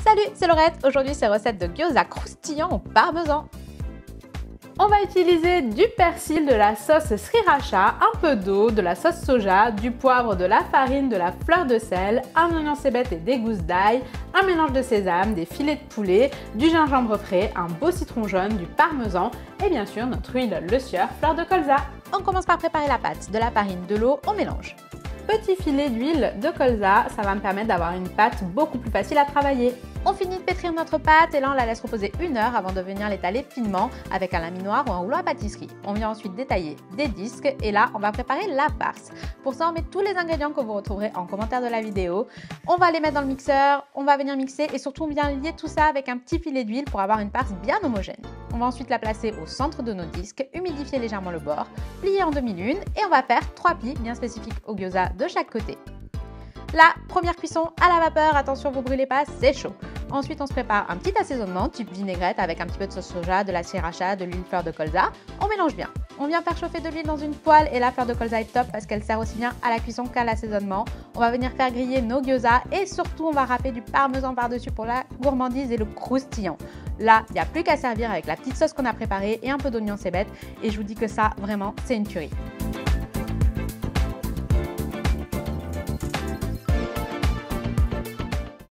Salut, c'est Laurette. Aujourd'hui, c'est recette de gyoza croustillant au parmesan. On va utiliser du persil, de la sauce sriracha, un peu d'eau, de la sauce soja, du poivre, de la farine, de la fleur de sel, un oignon cébette et des gousses d'ail, un mélange de sésame, des filets de poulet, du gingembre frais, un beau citron jaune, du parmesan et bien sûr notre huile le sieur fleur de colza. On commence par préparer la pâte. De la farine, de l'eau, on mélange. Petit filet d'huile de colza, ça va me permettre d'avoir une pâte beaucoup plus facile à travailler. On finit de pétrir notre pâte et là on la laisse reposer 1 heure avant de venir l'étaler finement avec un laminoir ou un rouleau à pâtisserie. On vient ensuite détailler des disques et là on va préparer la farce. Pour ça on met tous les ingrédients que vous retrouverez en commentaire de la vidéo. On va les mettre dans le mixeur, on va venir mixer et surtout on vient lier tout ça avec un petit filet d'huile pour avoir une farce bien homogène. On va ensuite la placer au centre de nos disques, humidifier légèrement le bord, plier en demi-lune et on va faire 3 plis bien spécifiques au gyoza de chaque côté. La première cuisson à la vapeur, attention vous brûlez pas, c'est chaud. Ensuite on se prépare un petit assaisonnement type vinaigrette avec un petit peu de sauce soja, de la sriracha, de l'huile fleur de colza. On mélange bien. On vient faire chauffer de l'huile dans une poêle et la fleur de colza est top parce qu'elle sert aussi bien à la cuisson qu'à l'assaisonnement. On va venir faire griller nos gyoza et surtout on va râper du parmesan par-dessus pour la gourmandise et le croustillant. Là, il n'y a plus qu'à servir avec la petite sauce qu'on a préparée et un peu d'oignon cébette et je vous dis que ça, vraiment, c'est une tuerie.